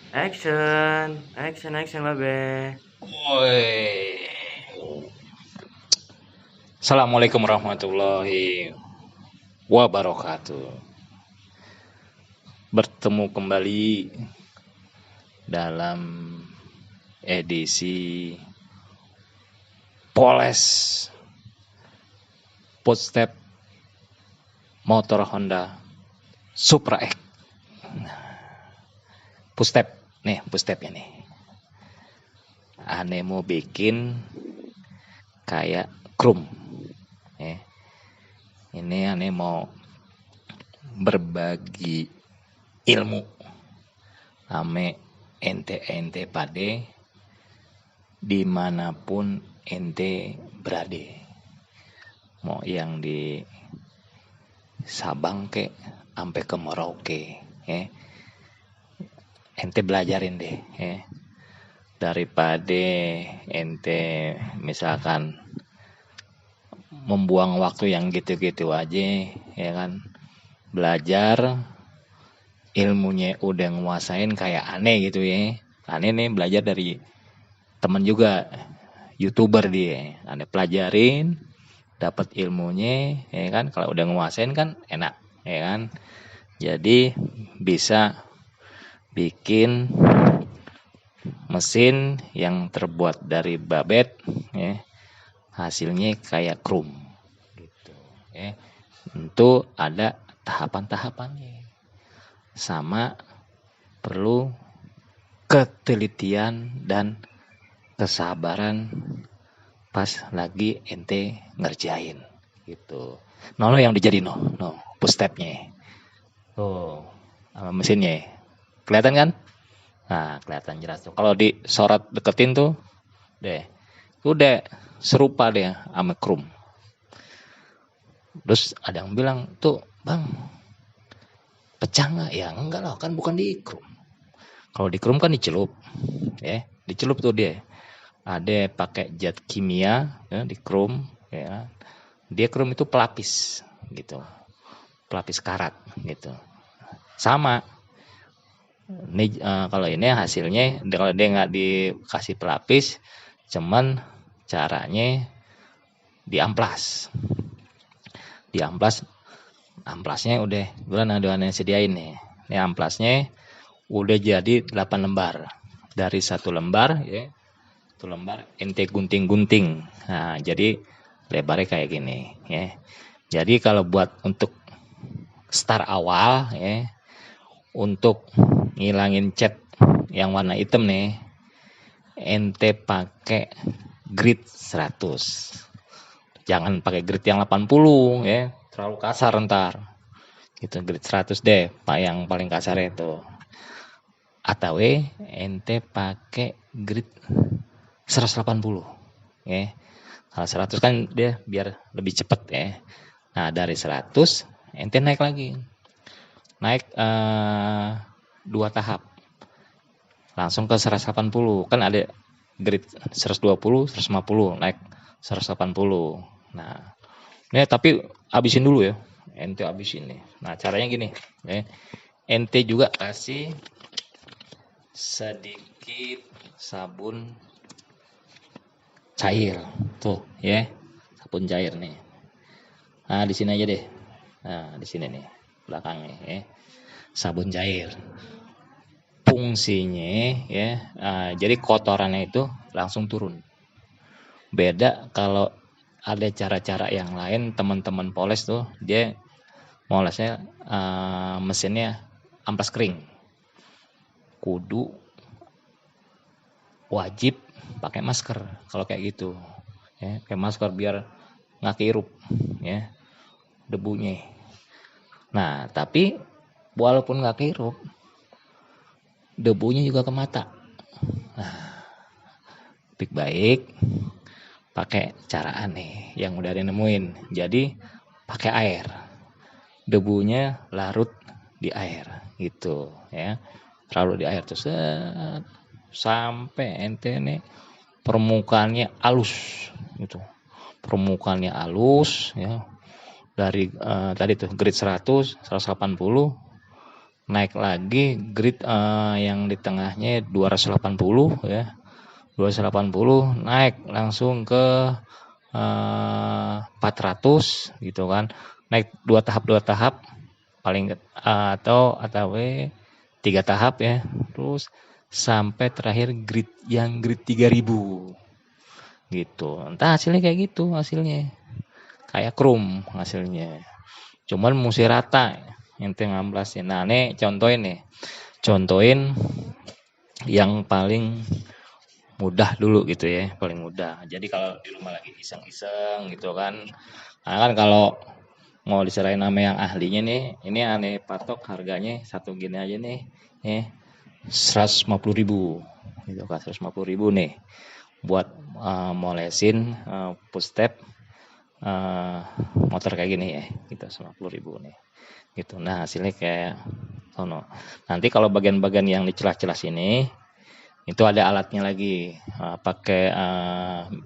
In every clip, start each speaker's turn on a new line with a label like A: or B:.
A: Action, babe.
B: Woi. Assalamualaikum warahmatullahi wabarakatuh. Bertemu kembali dalam edisi Poles Footstep motor Honda Supra X. Footstepnya nih. Ane mau bikin kayak Chrome. Ini ane mau berbagi ilmu ame ente pade dimanapun ente berada, mau yang di Sabang ke sampai ke Merauke, ente belajarin deh, daripada ente misalkan membuang waktu yang gitu-gitu aja, ya kan, belajar ilmunya udah nguasain kayak aneh gitu ya. Aneh nih belajar dari temen juga, YouTuber dia. Aneh pelajarin, dapat ilmunya, ya kan. Kalau udah nguasain kan enak, ya kan. Jadi bisa bikin mesin yang terbuat dari babet, ya. Hasilnya kayak Chrome gitu, ya. Tentu ada tahapan-tahapannya. Sama perlu ketelitian dan kesabaran pas lagi ente ngerjain gitu. No yang dijadi no footstepnya. Oh, sama mesinnya. Kelihatan kan? Nah, kelihatan jelas tuh. Kalau disorot deketin tuh, deh. Udah serupa deh sama Chrome. Terus ada yang bilang, "Tuh, Bang, pecah nggak?" Ya enggak lah, kan bukan di Chrome. Kalau di Chrome kan dicelup, ya. Dicelup tuh dia. Ada pakai zat kimia, ya, di Chrome, ya. Dia Chrome itu pelapis gitu. Pelapis karat gitu. Sama. Ini kalau ini hasilnya kalau dia nggak dikasih pelapis, cuman caranya diamplas. Diamplas, amplasnya udah bulan aduannya sediain nih. Ini amplasnya udah jadi 8 lembar. Dari satu lembar, ya, satu lembar ente gunting-gunting. Nah, jadi lebarnya kayak gini, ya. Jadi kalau buat untuk start awal, ya, untuk ngilangin cat yang warna hitam nih, ente pakai grit 100. Jangan pakai grit yang 80, ya, terlalu kasar ntar. Gitu, grit 100 deh, Pak, yang paling kasar itu. Atau ente pakai grit 180, ya. Kalau 100 kan dia biar lebih cepet, ya. Nah, dari 100 ente naik lagi. Naik 2 tahap. Langsung ke 180. Kan ada grid 120, 150, naik 180. Nah, ini tapi habisin dulu ya. Ente habisin nih. Nah, caranya gini, ya. Ente juga kasih sedikit sabun cair. Tuh, ya. Sabun cair nih. Nah, di sini aja deh. Nah, di sini nih, belakangnya, ya. Sabun cair. Fungsinya, ya, jadi kotorannya itu langsung turun. Beda kalau ada cara-cara yang lain, teman-teman poles tuh dia molesnya mesinnya amplas kering. Kudu wajib pakai masker kalau kayak gitu, ya, pakai masker biar nggak kehirup, ya, debunya. Nah, tapi walaupun nggak kehirup, debunya juga ke mata. Nah, baik pakai cara aneh yang udah ada nemuin. Jadi pakai air. Debunya larut di air gitu, ya. Larut di air terus sampai ente nih permukaannya halus gitu. Permukaannya halus, ya. Dari tadi tuh grade 100, 180 naik lagi grid yang di tengahnya 280 ya, 280 naik langsung ke 400 gitu kan, naik dua tahap paling atau tiga tahap ya, terus sampai terakhir grid 3000 gitu. Entah hasilnya kayak gitu, hasilnya kayak chrome hasilnya, cuman mesti rata ente ngamplasnya. Nah nih contohin yang paling mudah dulu gitu ya, paling mudah. Jadi kalau di rumah lagi iseng-iseng gitu kan, nah kan kalau mau diserahin sama yang ahlinya nih, ini aneh patok harganya satu gini aja nih, 150.000 gitu kan, 150.000 nih buat molesin footstep motor kayak gini ya, gitu 150.000 nih gitu. Nah hasilnya kayak sono. Nanti kalau bagian-bagian yang di celah-celah sini itu ada alatnya lagi, pakai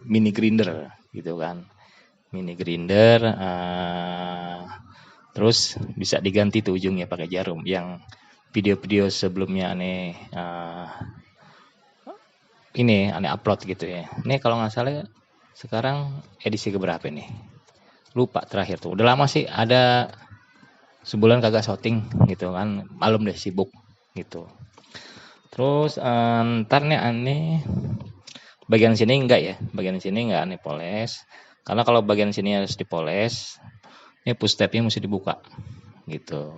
B: mini grinder gitu kan, mini grinder, terus bisa diganti tuh ujungnya pakai jarum. Yang video-video sebelumnya aneh upload gitu ya. Ini kalau nggak salah sekarang edisi keberapa nih? Lupa terakhir tuh. Udah lama sih, ada sebulan kagak syuting gitu kan. Malum deh sibuk gitu. Terus ntar nih aneh bagian sini enggak ya, bagian sini enggak aneh poles. Karena kalau bagian sini harus dipoles, ini push stepnya mesti dibuka gitu.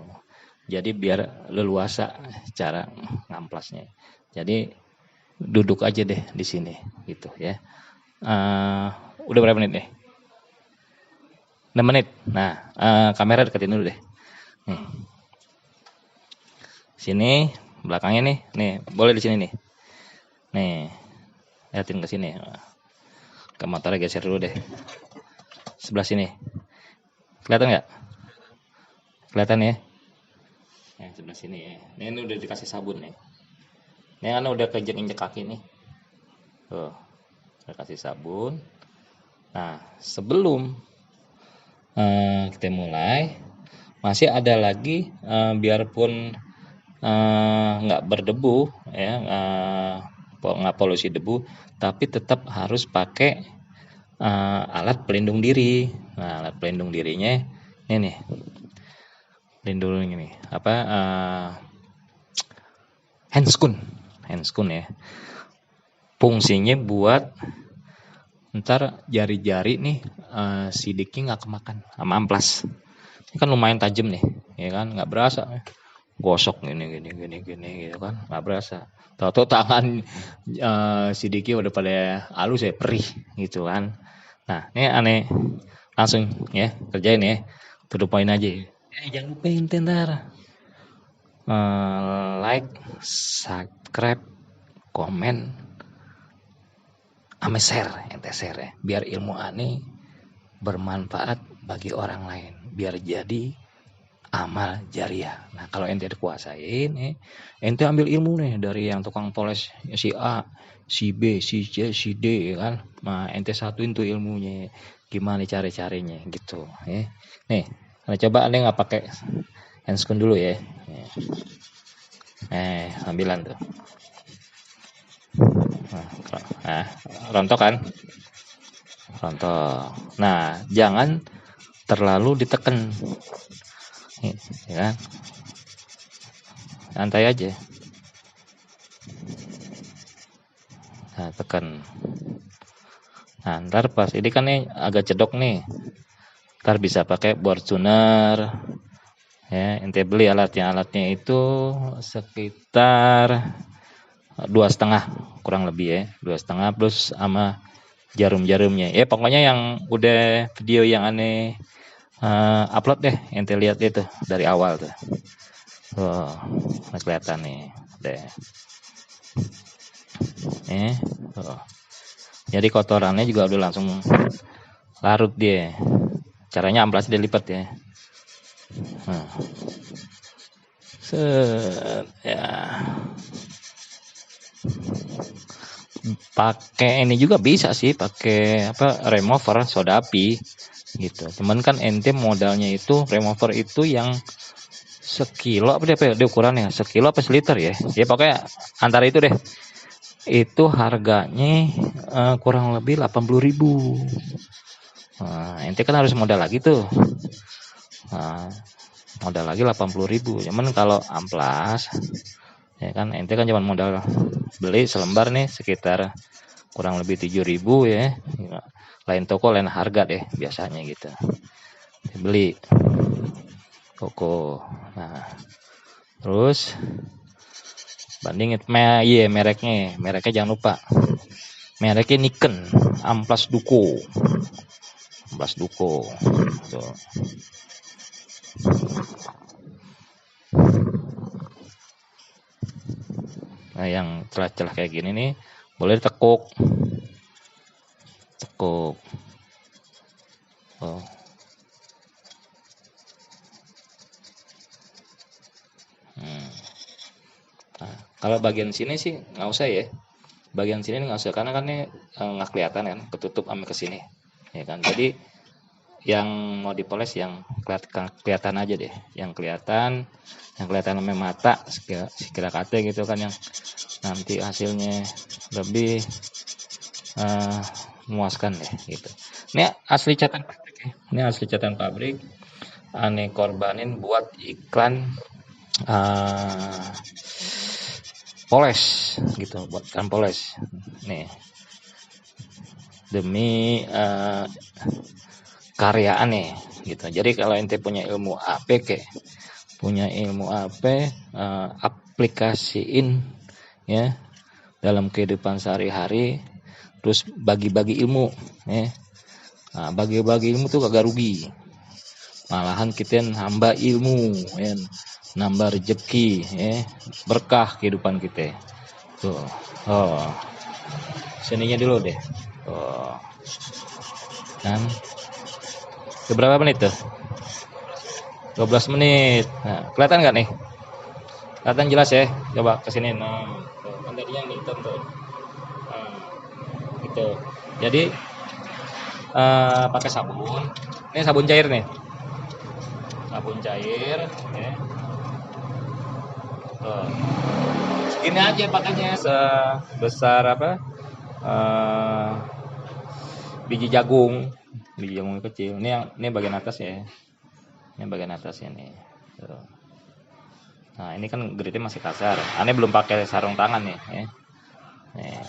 B: Jadi biar leluasa cara ngamplasnya. Jadi duduk aja deh di sini gitu ya. Udah berapa menit nih? 6 menit. Nah, kamera deketin dulu deh. Nih. Sini belakangnya nih boleh di sini nih. Nih, liatin ke sini. Ke motornya geser dulu deh. Sebelah sini. Kelihatan nggak? Kelihatan ya? Sebelah sini ya. Ini udah dikasih sabun nih. Ini kan udah keinjek-injek kaki nih. Tuh, udah kasih sabun. Nah, sebelum kita mulai, masih ada lagi biarpun nggak berdebu ya, nggak polusi debu, tapi tetap harus pakai alat pelindung diri. Nah, alat pelindung dirinya ini nih, pelindung ini apa, handscoon ya. Fungsinya buat ntar jari-jari nih sidiknya nggak kemakan sama amplas. Ini kan lumayan tajam nih, ya kan, nggak berasa. Gosok gini gitu kan, nggak berasa. Tahu-tahu tangan sidiknya udah pada halus ya, perih gitu kan. Nah ini aneh langsung ya kerjain ya, to the point aja. Jangan lupa ntar like, subscribe, komen, sama share ya, biar ilmu aneh bermanfaat bagi orang lain, biar jadi amal jariah. Nah kalau ente dikuasain, ente ambil ilmu nih dari yang tukang poles si A, si B, si C, si D ya kan. Nah ente satuin tuh ilmunya, gimana cari-carinya gitu ya. Nih, coba ane nggak pakai handscoon dulu ya. Ambilan tuh. Nah, rontok kan? Rontok. Nah, jangan terlalu ditekan. Ya. Santai aja. Nah, tekan. Nah, ntar pas ini kan nih agak cedok nih. Ntar bisa pakai board tuner. Ya, ente beli alatnya itu sekitar 2,5 kurang lebih ya, 2,5 plus sama jarum-jarumnya. Ya pokoknya yang udah video yang aneh upload deh, ente lihat itu dari awal tuh. Kelihatan nih deh. Jadi kotorannya juga udah langsung larut dia. Caranya amplas dilipat ya. Ya. Pakai ini juga bisa sih, pakai remover soda api gitu. Cuman kan ente modalnya itu remover itu yang sekilo apa dia ukurannya, sekilo apa seliter ya, ya pokoknya antara itu deh. Itu harganya kurang lebih 80.000. Nah, ente kan harus modal lagi tuh. Nah, modal lagi 80.000. Cuman kalau amplas, ya kan ente kan cuma modal beli selembar nih sekitar kurang lebih 7.000 ya. Lain toko lain harga deh biasanya gitu. Beli toko. Nah, terus bandingin mereknya jangan lupa. Mereknya Niken, amplas Duko. Amplas Duko. Tuh. Nah, yang celah-celah kayak gini nih boleh ditekuk. Tekuk. Oh. Nah, kalau bagian sini sih nggak usah ya. Bagian sini nggak usah karena kan ini nggak kelihatan kan, ketutup sampai ke sini. Ya kan. Jadi yang mau dipoles yang kelihatan aja deh. Yang kelihatan sama mata sekira kata gitu kan, yang nanti hasilnya lebih memuaskan deh gitu. Ini asli catatan pabrik ya. Ini asli catatan pabrik. Aneh korbanin buat iklan poles gitu, buat iklan poles nih demi karya aneh gitu. Jadi kalau ente punya ilmu apa aplikasiin ya dalam kehidupan sehari-hari, terus bagi-bagi ilmu ya. Nah, bagi-bagi ilmu tuh kagak rugi, malahan kita nambah ilmu ya, nambah rezeki ya, berkah kehidupan kita tuh. Oh, sininya dulu deh. Oh, kan berapa menit tuh? 12 menit. Nah, kelihatan nggak nih? Kelihatan jelas ya? Coba kesini. Nah, tuh. Kan tadinya hitam tuh. Nah, gitu. Jadi pakai sabun. Ini sabun cair nih. Sabun cair. Ya. Tuh. Segini aja pakainya, sebesar apa? Biji jagung kecil. Ini bagian atas ya. Ini bagian atasnya nih. Tuh. Nah, ini kan gritnya masih kasar. Aneh belum pakai sarung tangan nih ya. Nih.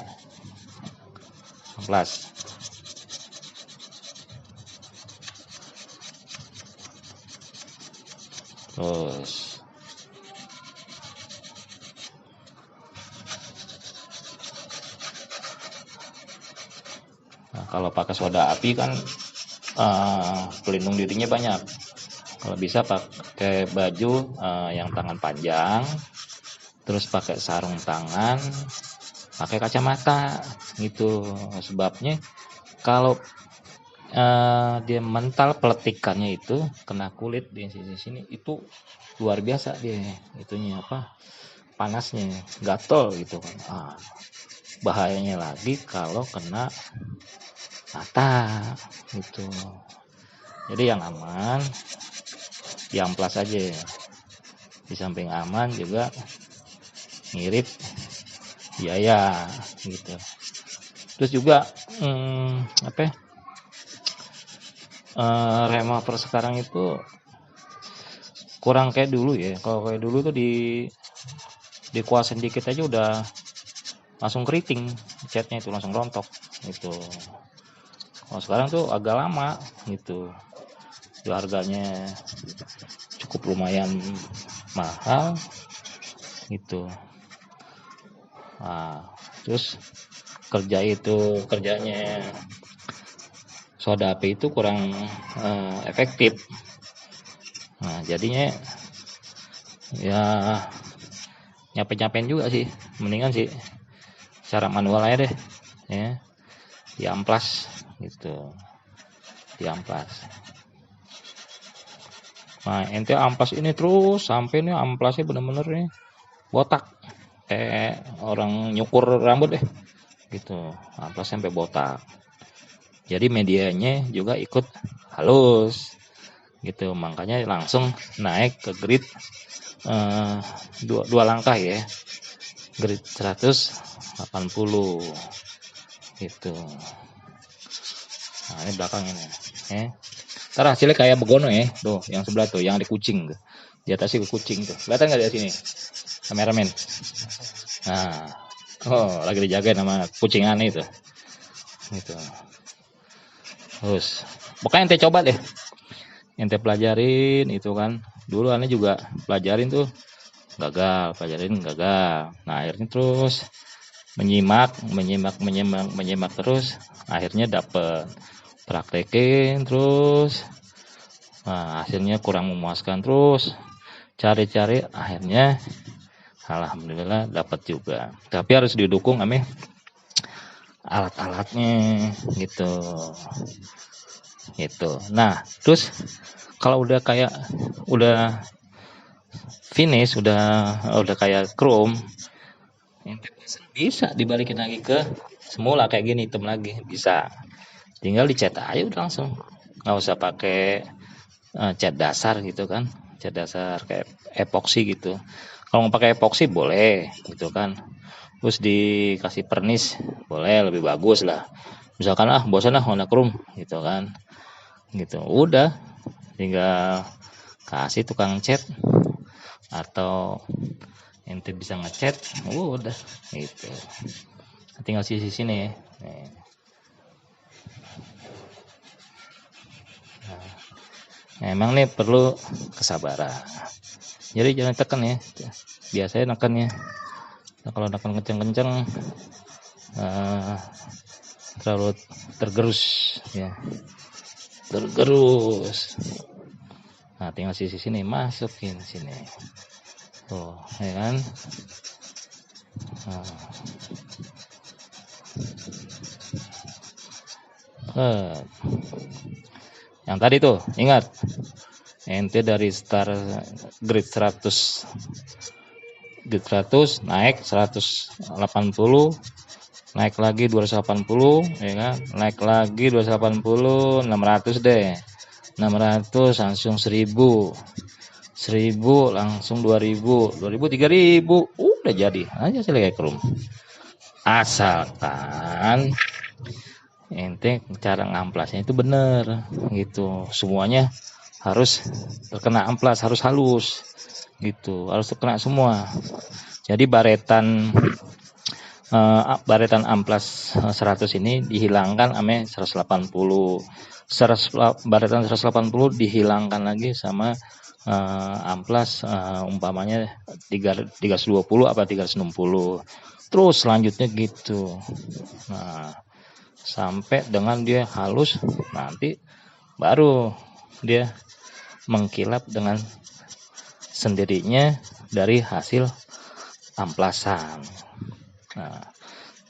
B: Amplas. Terus nah, kalau pakai soda api kan pelindung dirinya banyak. Kalau bisa pakai baju yang tangan panjang, terus pakai sarung tangan, pakai kacamata gitu. Sebabnya kalau dia mental peletikannya itu kena kulit di sisi sini itu luar biasa dia itunya apa, panasnya gatel gitu kan. Bahayanya lagi kalau kena mata gitu. Jadi yang aman diamplas aja. Di samping aman juga ngirit biaya gitu. Terus juga remover sekarang itu kurang kayak dulu ya. Kalau kayak dulu tuh dikuasain dikit aja udah langsung keriting, catnya itu langsung rontok gitu. Kalau sekarang tuh agak lama gitu. Itu harganya cukup lumayan mahal gitu. Nah, terus kerjanya soda api itu kurang efektif. Nah, jadinya ya nyapain juga sih, mendingan sih cara manual aja deh ya, diamplas gitu, diamplas. Nah, ente amplas ini terus sampai nih amplasnya bener-bener nih botak kayak orang nyukur rambut deh gitu, amplas sampai botak. Jadi medianya juga ikut halus gitu. Makanya langsung naik ke grid dua langkah ya, grid 180 gitu. Nah, ini belakang ini ya. Ntar hasilnya kayak begono ya, tuh yang sebelah tuh, yang di kucing tuh, di atasnya ke kucing tuh, kelihatan nggak dari sini kameramen? Nah, oh lagi dijagain sama kucing aneh itu gitu. Terus pokoknya ente coba deh, ente pelajarin itu kan. Dulu aneh juga pelajarin tuh gagal. Nah akhirnya terus menyimak terus, akhirnya dapet, praktekin terus. Nah hasilnya kurang memuaskan, terus cari-cari, akhirnya alhamdulillah dapat juga. Tapi harus didukung ame alat-alatnya gitu. Nah terus kalau udah kayak udah finish, udah kayak chrome, bisa dibalikin lagi ke semula kayak gini, hitam lagi bisa. Tinggal dicat aja udah langsung, nggak usah pakai cat dasar gitu kan, cat dasar kayak epoksi gitu. Kalau mau pakai epoksi boleh gitu kan, terus dikasih pernis boleh, lebih bagus lah. Misalkan bosan warna chrome gitu kan, gitu udah tinggal kasih tukang cat, atau ente bisa ngecat, udah gitu. Tinggal sisi sini ya. Nah, emang nih perlu kesabaran. Jadi jangan tekan ya. Biasanya nekannya, nah, kalau nekan kenceng-kenceng terlalu tergerus ya. Tergerus. Nah, tinggal sisi sini masukin sini. Tuh, ya kan? Yang tadi tuh, ingat. Ente dari start grid 100 naik 180, naik lagi 280 ya kan, naik lagi 280, 600 deh, 600 langsung 1000 langsung 2000 3000, udah jadi aja kayak room. Asalkan ente cara ngamplasnya itu bener gitu, semuanya harus terkena amplas, harus halus gitu, harus terkena semua. Jadi baretan amplas 100 ini dihilangkan ame 180. Baretan 180 dihilangkan lagi sama amplas umpamanya 320 apa 360. Terus selanjutnya gitu. Nah, sampai dengan dia halus, nanti baru dia mengkilap dengan sendirinya dari hasil amplasan. Nah,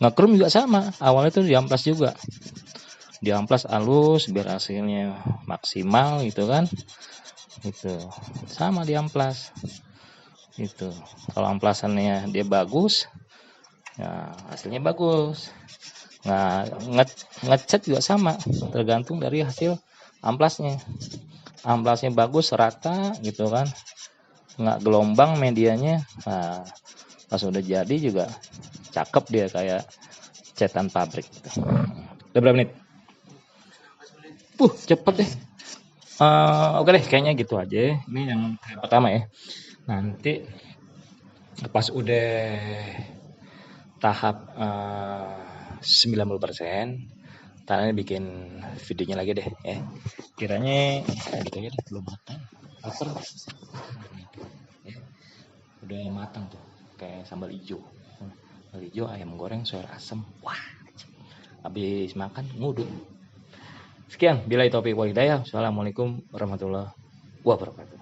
B: ngekrum juga sama, awalnya tuh diamplas juga, diamplas halus biar hasilnya maksimal gitu kan, gitu sama diamplas gitu. Kalau amplasannya dia bagus, ya hasilnya bagus. Nah, ngecat juga sama, tergantung dari hasil amplasnya. Amplasnya bagus, rata gitu kan, nggak gelombang medianya. Nah, pas udah jadi juga cakep dia, kayak cetan pabrik gitu. Udah berapa menit? Cepet deh. Oke deh, kayaknya gitu aja. Ini yang pertama ya. Nanti pas udah tahap 90%, caranya bikin videonya lagi deh ya. Kiranya gitu aja deh, belum matang. Lapar. Ya, udah matang tuh, kayak sambal hijau. Sambal hijau, ayam goreng, sayur asem. Wah, habis makan ngudut. Sekian, billahi taufiq wal hidayah. Assalamualaikum warahmatullahi wabarakatuh.